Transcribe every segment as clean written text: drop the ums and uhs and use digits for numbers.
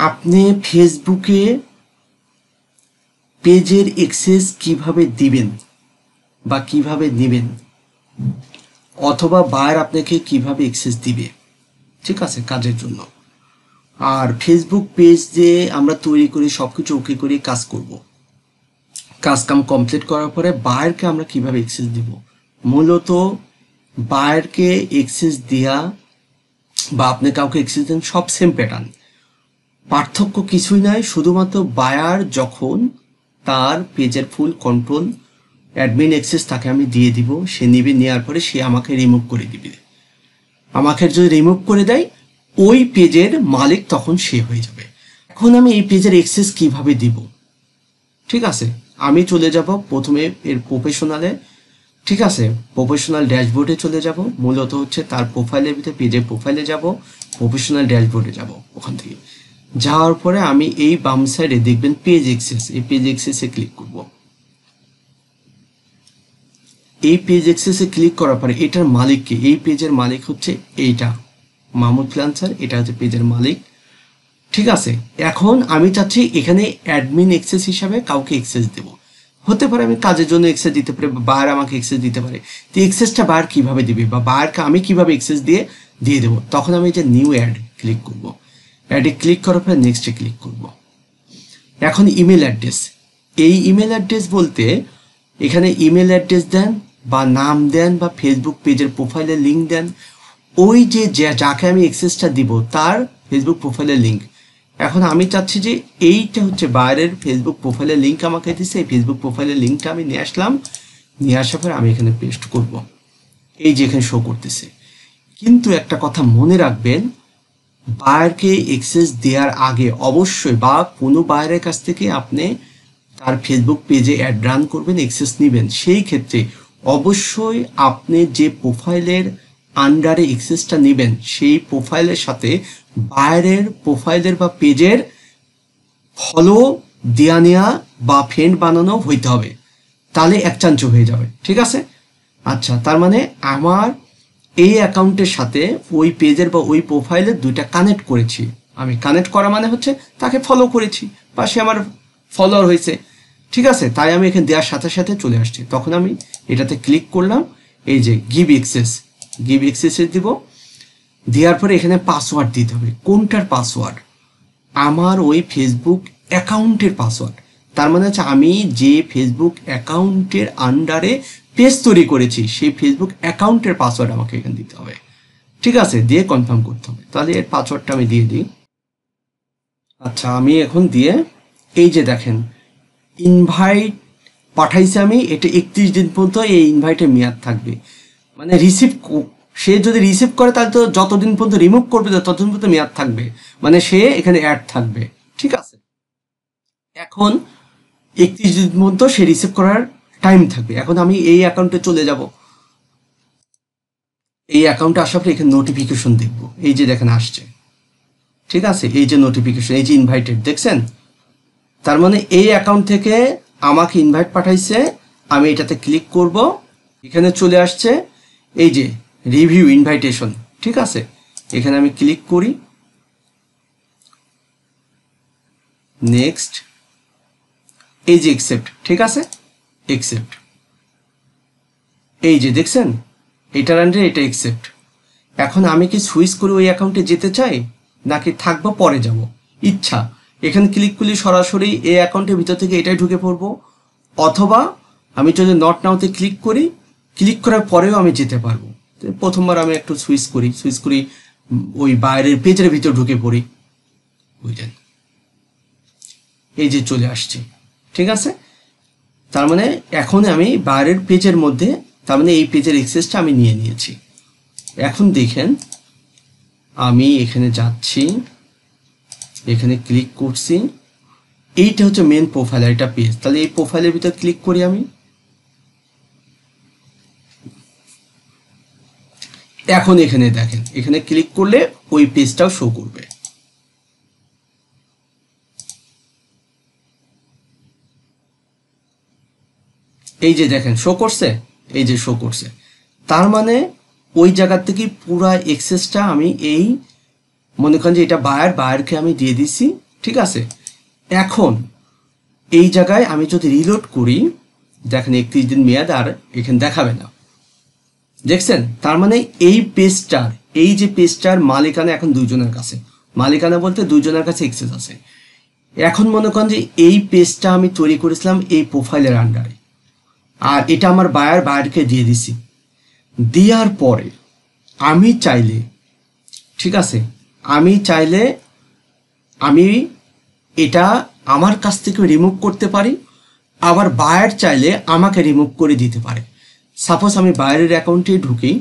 আপনি ফেসবুকে পেজের অ্যাক্সেস কিভাবে দিবেন বা কিভাবে নেবেন, অথবা বায়ার আপনাকে কিভাবে অ্যাক্সেস দিবে, ঠিক আছে, কাজের জন্য। আর ফেসবুক পেজ যে আমরা তৈরি করি, সব কিছু ওকে করে কাজ করব, কাজ কাম কমপ্লিট করার পরে বায়ারকে আমরা কিভাবে অ্যাক্সেস দিব। মূলত বায়ারকে অ্যাক্সেস দেওয়া বা আপনি কাউকে অ্যাক্সেস দেন, সব সেম প্যাটার্ন, পার্থক্য কিছুই নাই। শুধুমাত্র বায়ার যখন তার পেজের ফুল কন্ট্রোল অ্যাডমিন অ্যাক্সেস তাকে আমি দিয়ে দিব, সে নিবে, নেওয়ার পরে সে আমাকে রিমুভ করে দিবে। আমাকে যদি রিমুভ করে দেয়, ওই পেজের মালিক তখন সে হয়ে যাবে। এখন আমি এই পেজের অ্যাক্সেস কিভাবে দিব, ঠিক আছে, আমি চলে যাব প্রথমে এর প্রফেশনালে, ঠিক আছে, প্রফেশনাল ড্যাশবোর্ডে চলে যাব। মূলত হচ্ছে তার প্রোফাইলের ভিতরে পেজের প্রোফাইলে যাব, প্রফেশনাল ড্যাশবোর্ডে যাব। ওখান থেকে যাওয়ার পরে আমি এই বাম সাইডে দেখবেন পেজ অ্যাক্সেস, এই পেজ অ্যাক্সেসে ক্লিক করব। এই পেজ অ্যাক্সেসে ক্লিক করার পরে এটার মালিককে, এই পেজের মালিক হচ্ছে এইটা মাহমুদ ফ্রিল্যান্সার, এটা হচ্ছে পেজের মালিক, ঠিক আছে। এখন আমি চাচ্ছি এখানে অ্যাডমিন অ্যাক্সেস হিসাবে কাউকে অ্যাক্সেস দেব। হতে পারে আমি কাজের জন্য অ্যাক্সেস দিতে পারি, বা বায়ার আমাকে অ্যাক্সেস দিতে পারে। তো অ্যাক্সেসটা বায়ার কিভাবে দিবে বা বায়ারকে আমি কিভাবে অ্যাক্সেস দিয়ে দেবো, তখন আমি যে নিউ অ্যাড ক্লিক করব। অ্যাডে ক্লিক করার পরে নেক্সটে ক্লিক করব। এখন ইমেল অ্যাড্রেস, এই ইমেল অ্যাড্রেস বলতে এখানে ইমেল অ্যাড্রেস দেন বা নাম দেন বা ফেসবুক পেজের প্রোফাইলের লিঙ্ক দেন, ওই যে যাকে আমি অ্যাক্সেসটা দিব তার ফেসবুক প্রোফাইলের লিঙ্ক। এখন আমি চাচ্ছি যে এইটা হচ্ছে বাইরের ফেসবুক প্রোফাইলের লিঙ্ক আমাকে দিচ্ছে, এই ফেসবুক প্রোফাইলের লিঙ্কটা আমি নিয়ে আসলাম, নিয়ে আসার পরে আমি এখানে পেস্ট করব, এই যে এখানে শো করতেছে। কিন্তু একটা কথা মনে রাখবেন, বায়ারকে অ্যাক্সেস দেওয়ার আগে অবশ্যই বা কোনো বায়ারের কাছ থেকে আপনি তার ফেসবুক পেজে অ্যাড রান করবেন, অ্যাক্সেস নেবেন, সেই ক্ষেত্রে অবশ্যই আপনি যে প্রোফাইলের আন্ডারে অ্যাক্সেসটা নেবেন সেই প্রোফাইলের সাথে বায়ারের প্রোফাইলের বা পেজের ফলো দেওয়া নেওয়া বা ফ্রেন্ড বানানো হইতে হবে, তাহলে একচাঞ্চ হয়ে যাবে, ঠিক আছে। আচ্ছা, তার মানে আমার এই অ্যাকাউন্টের সাথে ওই পেজের বা ওই প্রোফাইলের দুইটা কানেক্ট করেছি। আমি কানেক্ট করা মানে হচ্ছে তাকে ফলো করেছি বা সে আমার ফলোয়ার হয়েছে, ঠিক আছে। তাই আমি এখানে দেওয়ার সাথে সাথে চলে আসছি, তখন আমি এটাতে ক্লিক করলাম, এই যে গিভ অ্যাক্সেসে দিব। দেওয়ার পরে এখানে পাসওয়ার্ড দিতে হবে। কোনটার পাসওয়ার্ড? আমার ওই ফেসবুক অ্যাকাউন্টের পাসওয়ার্ড। তার মানে হচ্ছে আমি যে ফেসবুক অ্যাকাউন্টের আন্ডারে পেজ তৈরি করেছি সেই ফেসবুক অ্যাকাউন্টের পাসওয়ার্ড আমাকে এখানে দিতে হবে, ঠিক আছে, দিয়ে কনফার্ম করতে হবে। তাহলে এর পাসওয়ার্ডটা আমি দিয়ে দিই। আচ্ছা, আমি এখন দিয়ে এই যে দেখেন ইনভাইট পাঠাইছি আমি, এটা 31 দিন পর্যন্ত এই ইনভাইটের মেয়াদ থাকবে। মানে সে যদি রিসিভ করে তাহলে তো যতদিন পর্যন্ত রিমুভ করবে ততদিন পর্যন্ত মেয়াদ থাকবে, মানে সে এখানে অ্যাড থাকবে, ঠিক আছে। এখন 31 দিন পর্যন্ত সে রিসিভ করার টাইম থাকবে। এখন আমি এই অ্যাকাউন্টে চলে যাব, এই অ্যাকাউন্টে আসার পরে এখানে নোটিফিকেশন দেখব, এই যে দেখেন আসছে, ঠিক আছে, এই যে নোটিফিকেশন, এই যে ইনভাইটেড দেখছেন, তার মানে এই অ্যাকাউন্ট থেকে আমাকে ইনভাইট পাঠাইছে। আমি এটাতে ক্লিক করব, এখানে চলে আসছে এই যে রিভিউ ইনভাইটেশন, ঠিক আছে, এখানে আমি ক্লিক করি, নেক্সট, এই যে অ্যাকসেপ্ট, ঠিক আছে, অ্যাকসেপ্ট, এই যে দেখছেন এটার আন্ডারে এটা অ্যাকসেপ্ট। এখন আমি কি সুইচ করে ওই অ্যাকাউন্টে যেতে চাই নাকি থাকবো পরে যাব, ইচ্ছা। এখানে ক্লিক করলে সরাসরি এই অ্যাকাউন্টের ভিতর থেকে এটাই ঢুকে পড়বো, অথবা আমি যদি নট নাওতে ক্লিক করি, ক্লিক করার পরেও আমি যেতে পারবো। প্রথমবার আমি একটু সুইচ করি ওই বাইরের পেজের ভিতর ঢুকে পড়ি, বুঝলেন, এই যে চলে আসছে, ঠিক আছে। তার মানে এখন আমি বাইরের পেজের মধ্যে, তার মানে এই পেজের অ্যাক্সেসটা আমি নিয়ে নিয়েছি। এখন দেখেন আমি এখানে যাচ্ছি, এখানে ক্লিক করছি, এইটা হচ্ছে মেন প্রোফাইল, এটা পেজ। তাহলে এই প্রোফাইলের ভিতর ক্লিক করি আমি, এখন এখানে দেখেন, এখানে ক্লিক করলে ওই পেজটাও শো করবে, এই যে দেখেন শো করছে, এই যে শো করছে। তার মানে ওই জায়গা থেকে পুরা অ্যাক্সেসটা আমি এই মনে করেন যে এটা বায়ারকে আমি দিয়ে দিছি, ঠিক আছে, এখন এই জায়গায় আমি যদি রিলোড করি, দেখেন 31 দিন মেয়াদ, আর এখানে দেখাবে না, দেখছেন? তার মানে এই পেজটার, এই যে পেজটার মালিকানা এখন দুইজনের কাছে, মালিকানা বলতে দুইজনের কাছে এক্সেস আছে। এখন মনে করেন যে এই পেজটা আমি তৈরি করেছিলাম এই প্রোফাইলের আন্ডারে, আর এটা আমার বায়ারকে দিয়ে দিছি। দেওয়ার পরে আমি চাইলে, ঠিক আছে, আমি চাইলে আমি এটা আমার কাছ থেকে রিমুভ করতে পারি, আবার বায়ার চাইলে আমাকে রিমুভ করে দিতে পারে। সাপোজ আমি বায়ারের অ্যাকাউন্টে ঢুকি,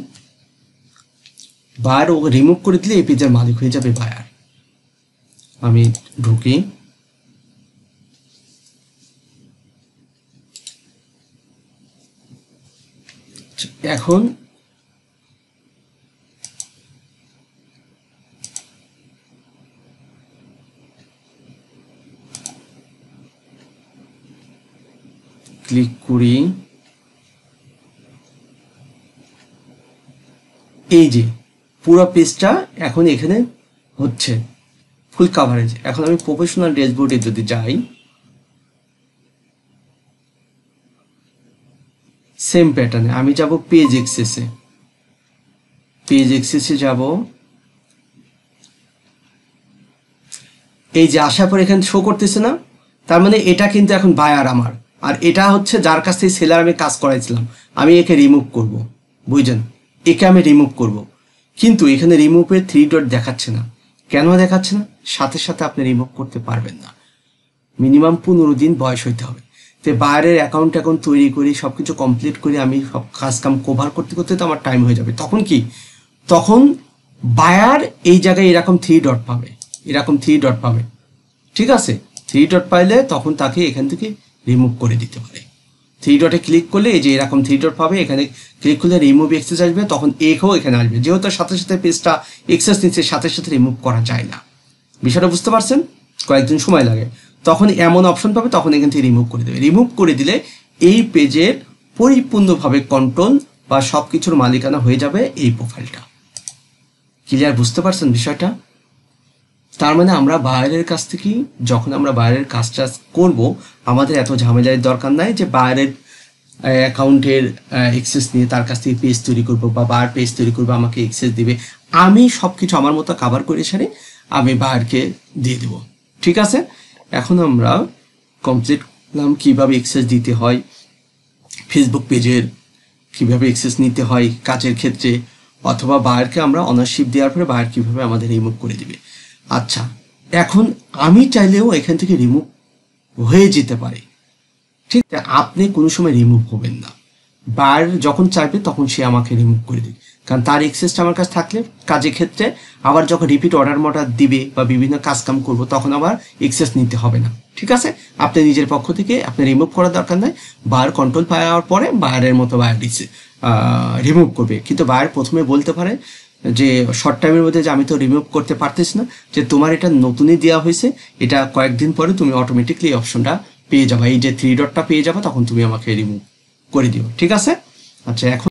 বায়ার ওকে রিমুভ করে দিলে এই পেজের মালিক হয়ে যাবে বায়ার। আমি ঢুকি, এখন ক্লিক করি, এই যে পুরো পেজটা এখন এখানে হচ্ছে ফুল কাভারেজ। এখন আমি প্রফেশনাল ড্যাশবোর্ডে যদি যাই, সেম প্যাটার্নে আমি যাব পেজ এক্সেসে, পেজ এক্সেসে যাব, এই যে আসার পর এখানে শো করতেছে না, তার মানে এটা কিন্তু এখন বায়ার আমার, আর এটা হচ্ছে যার কাছ থেকে সেলার আমি কাজ করাইছিলাম, আমি একে রিমুভ করব, বুঝছেন? একে আমি রিমুভ করব, কিন্তু এখানে রিমুভের 3 ডট দেখাচ্ছে না। কেন দেখাচ্ছে না? সাথে সাথে আপনি রিমুভ করতে পারবেন না, মিনিমাম 15 দিন বয়স হইতে হবে। তো বায়ারের অ্যাকাউন্ট এখন তৈরি করি, সব কিছু কমপ্লিট করি, আমি সব কাজ কাম কভার করতে করতে তো আমার টাইম হয়ে যাবে। তখন কি, তখন বায়ার এই জায়গায় এরকম 3 ডট পাবে, এরকম 3 ডট পাবে, ঠিক আছে? 3 ডট পাইলে তখন তাকে এখান থেকে রিমুভ করে দিতে পারে। 3 ডটে ক্লিক করলে এই যে এরকম 3 ডট পাবে, এখানে ক্লিক করলে রিমুভ এক্সেস আসবে, তখন এখও এখানে আসবে। যেহেতু সাথে সাথে পেজটা এক্সেস নিচ্ছে, সাথে সাথে রিমুভ করা যায় না। বিষয়টা বুঝতে পারছেন? কয়েকদিন সময় লাগে। তখন এমন অপশন পাবে, তখন এখান থেকে রিমুভ করে দেবে। রিমুভ করে দিলে এই পেজের পরিপূর্ণভাবে কন্ট্রোল বা সব কিছুর মালিকানা হয়ে যাবে এই প্রোফাইলটা। ক্লিয়ার? বুঝতে পারছেন বিষয়টা? তার মানে আমরা বায়ারের কাছ থেকে, যখন আমরা বায়ারের কাজটা করব, আমাদের এত ঝামেলার দরকার নাই যে বায়ারের অ্যাকাউন্টের এক্সেস নিয়ে তার কাছ থেকে পেজ তৈরি করবো, বা বায়ার পেজ তৈরি করবো, আমাকে এক্সেস দিবে। আমি সব কিছু আমার মতো কভার করে সেরে আমি বায়ারকে দিয়ে দেব, ঠিক আছে? এখন আমরা কমপ্লিট করলাম কীভাবে এক্সেস দিতে হয়, ফেসবুক পেজের কীভাবে এক্সেস নিতে হয় কাজের ক্ষেত্রে, অথবা বায়ারকে আমরা অনারশিপ দেওয়ার পরে বায়ার কীভাবে আমাদের রিমুভ করে দিবে। আচ্ছা, এখন আমি চাইলেও এখান থেকে রিমুভ হয়ে যেতে পারে, ঠিক আছে? আপনি কোনো সময় রিমুভ হবেন না, বায়ার যখন চাইবে তখন সে আমাকে রিমুভ করে দিবে, কারণ তার এক্সেসটা আমার কাছে থাকলে কাজের ক্ষেত্রে আবার যখন রিপিট অর্ডার দিবে বা বিভিন্ন কাজ কাম করবো, তখন আবার এক্সেস নিতে হবে না, ঠিক আছে? আপনি নিজের পক্ষ থেকে আপনি রিমুভ করার দরকার নাই, বায়ার কন্ট্রোল পাওয়ার পরে বায়ারের মতো বায়ার রিমুভ করবে। কিন্তু বায়ার প্রথমে বলতে পারে যে শর্ট টাইমের মধ্যে যে আমি তো রিমুভ করতে পারতেছি না, যে তোমার এটা নতুনই দেওয়া হয়েছে, এটা কয়েকদিন পরে তুমি অটোমেটিকলি অপশনটা পেয়ে যাবে, এই যে 3 ডটটা পেয়ে যাবে, তখন তুমি আমাকে রিমুভ করে দিও, ঠিক আছে? আচ্ছা, এখন